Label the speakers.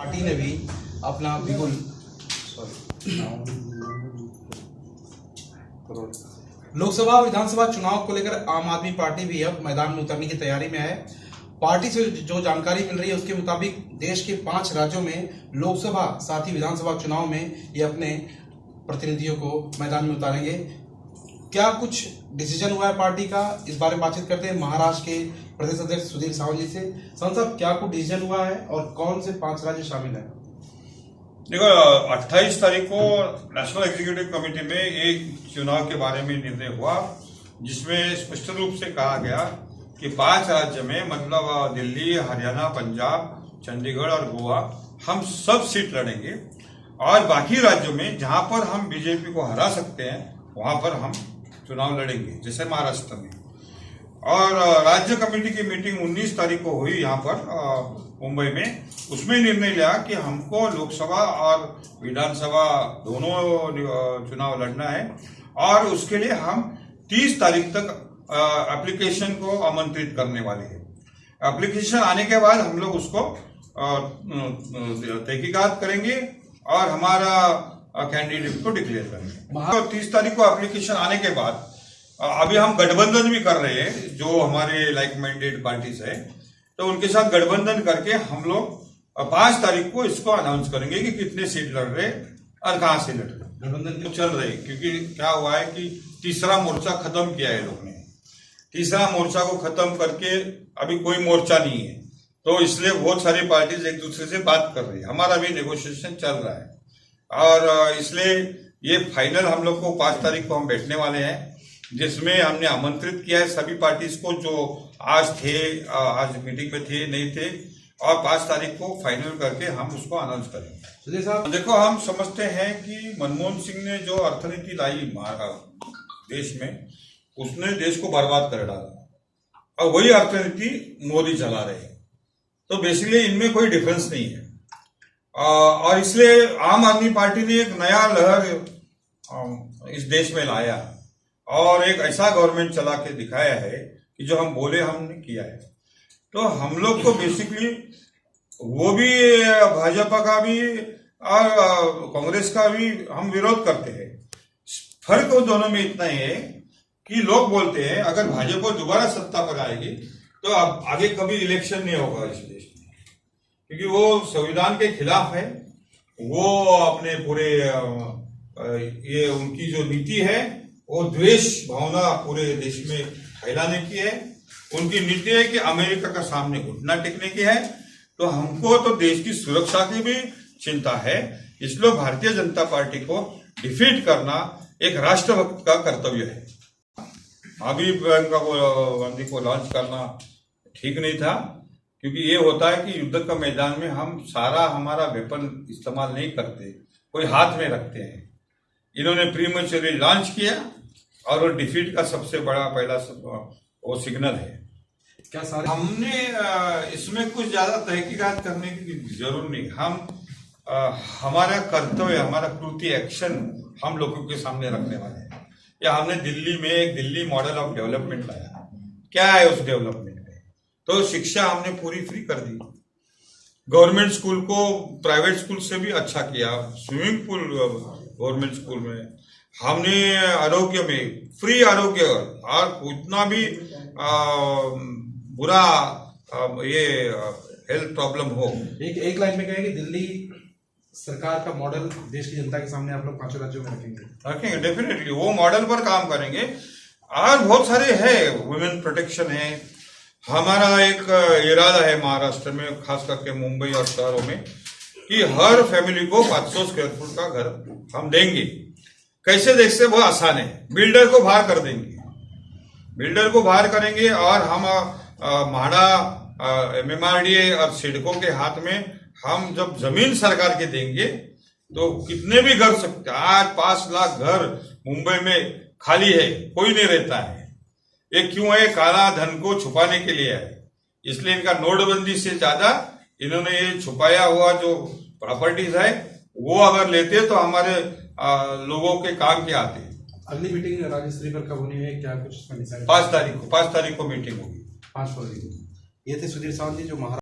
Speaker 1: Party ने भी अपना बिगुल लोकसभा और विधानसभा चुनाव को लेकर आम आदमी पार्टी भी अब मैदान में उतरने की तैयारी में है। पार्टी से जो जानकारी मिल रही है उसके मुताबिक देश के 5 राज्यों में लोकसभा साथ ही विधानसभा चुनाव में ये अपने प्रतिनिधियों को मैदान में उतारेंगे। क्या कुछ डिसीजन हुआ है पार्टी का, इस बारे में बातचीत करते हैं महाराष्ट्र के प्रदेश अध्यक्ष सुधीर सावंत जी से। सावंत साहब, क्या कुछ डिसीजन हुआ है और कौन से 5 राज्य शामिल हैं?
Speaker 2: देखो, 28 तारीख को नेशनल एग्जीक्यूटिव कमेटी में एक चुनाव के बारे में निर्णय हुआ, जिसमें स्पष्ट रूप से कहा गया कि 5 राज्य में मतलब दिल्ली, हरियाणा, पंजाब, चंडीगढ़ और गोवा हम सब सीट लड़ेंगे और बाकी राज्यों में जहां पर हम बीजेपी को हरा सकते हैं वहां पर हम चुनाव लड़ेंगे, जैसे महाराष्ट्र में। और राज्य कमेटी की मीटिंग 19 तारीख को हुई यहाँ पर मुंबई में। उसमें निर्णय लिया कि हमको लोकसभा और विधानसभा दोनों चुनाव लड़ना है और उसके लिए हम 30 तारीख तक एप्लीकेशन को आमंत्रित करने वाले हैं। एप्लीकेशन आने के बाद हम लोग उसको तहकीकात करेंगे और हमारा कैंडिडेट को डिक्लेयर करेंगे। 30 तारीख को एप्लीकेशन आने के बाद अभी हम गठबंधन भी कर रहे हैं, जो हमारे लाइक माइंडेड पार्टीज है, तो उनके साथ गठबंधन करके हम लोग 5 तारीख को इसको अनाउंस करेंगे कि कितने सीट लड़ रहे और कहां से लड़ रहे। गठबंधन तो चल रहे, क्योंकि क्या हुआ है कि तीसरा मोर्चा खत्म किया है लोग ने। तीसरा मोर्चा को खत्म करके अभी कोई मोर्चा नहीं है, तो इसलिए बहुत सारी पार्टीज एक दूसरे से बात कर रही है। हमारा भी नेगोशिएशन चल रहा है और इसलिए ये फाइनल हम लोग को 5 तारीख को हम बैठने वाले हैं, जिसमें हमने आमंत्रित किया है सभी पार्टीज को जो आज थे, आज मीटिंग में थे नहीं थे, और 5 तारीख को फाइनल करके हम उसको अनाउंस करेंगे। साहब, देखो, हम समझते हैं कि मनमोहन सिंह ने जो अर्थनीति लाई देश में, उसने देश को बर्बाद कर डाला और वही अर्थनीति मोदी चला रहे हैं। तो बेसिकली इनमें कोई डिफरेंस नहीं है और इसलिए आम आदमी पार्टी ने एक नया लहर इस देश में लाया और एक ऐसा गवर्नमेंट चला के दिखाया है कि जो हम बोले हमने किया है। तो हम लोग को बेसिकली वो भी भाजपा का भी और कांग्रेस का भी हम विरोध करते हैं। फर्क उन दोनों में इतना ही है कि लोग बोलते हैं अगर भाजपा दोबारा सत्ता पर आएगी तो अब आगे कभी इलेक्शन नहीं होगा इस देश में, क्योंकि वो संविधान के खिलाफ है। वो अपने पूरे ये उनकी जो नीति है वो द्वेष भावना पूरे देश में फैलाने की है। उनकी नीति है कि अमेरिका का सामने घुटना टेकने की है। तो हमको तो देश की सुरक्षा की भी चिंता है, इसलिए भारतीय जनता पार्टी को डिफीट करना एक राष्ट्रभक्त का कर्तव्य है। अभी प्रियंका गांधी को लॉन्च करना ठीक नहीं था, क्योंकि ये होता है कि युद्ध का मैदान में हम सारा हमारा वेपन इस्तेमाल नहीं करते, कोई हाथ में रखते हैं। इन्होंने प्रीमेच्योरली लॉन्च किया और वो डिफीट का सबसे बड़ा पहला वो सिग्नल है। क्या सारे हमने इसमें कुछ ज्यादा तहकीकात करने की जरूरत नहीं। हम हमारा कर्तव्य, हमारा कृति एक्शन हम लोगों के सामने रखने वाले हैं। या हमने दिल्ली में एक दिल्ली मॉडल ऑफ डेवलपमेंट लाया। क्या है उस डेवलपमेंट में? तो शिक्षा हमने पूरी फ्री कर दी, गवर्नमेंट स्कूल को प्राइवेट स्कूल से भी अच्छा किया, स्विमिंग पूल गवर्नमेंट स्कूल में हमने, आरोग्य में फ्री आरोग्य, और उतना भी बुरा ये हेल्थ प्रॉब्लम हो।
Speaker 1: एक लाइन में कहें कि दिल्ली सरकार का मॉडल देश की जनता के सामने आप लोग 5 राज्यों में रखेंगे
Speaker 2: डेफिनेटली वो मॉडल पर काम करेंगे। और बहुत सारे है, वुमेन प्रोटेक्शन है। हमारा एक इरादा है महाराष्ट्र में, खास करके मुंबई और शहरों में, कि हर फैमिली को 500 स्क्वायर फुट का घर हम देंगे। कैसे देखते वो आसान है, बिल्डर को बाहर कर देंगे, बिल्डर को बाहर करेंगे और हम म्हाडा, MMRDA और सिडको के हाथ में हम जब जमीन सरकार के देंगे तो कितने भी घर सकते। आज 5 लाख घर मुंबई में खाली है, कोई नहीं रहता है। ये क्यों है? काला धन को छुपाने के लिए है। इसलिए इनका नोटबंदी से ज्यादा इन्होंने ये छुपाया हुआ जो प्रॉपर्टीज है वो अगर लेते तो हमारे लोगों के काम के आते।
Speaker 1: अगली मीटिंग राज्य स्तरीय पर कब होनी है, क्या कुछ?
Speaker 2: 5 तारीख को मीटिंग होगी।
Speaker 1: 5 फरवरी को। ये थे सुधीर सावंत जी, जो महाराष्ट्र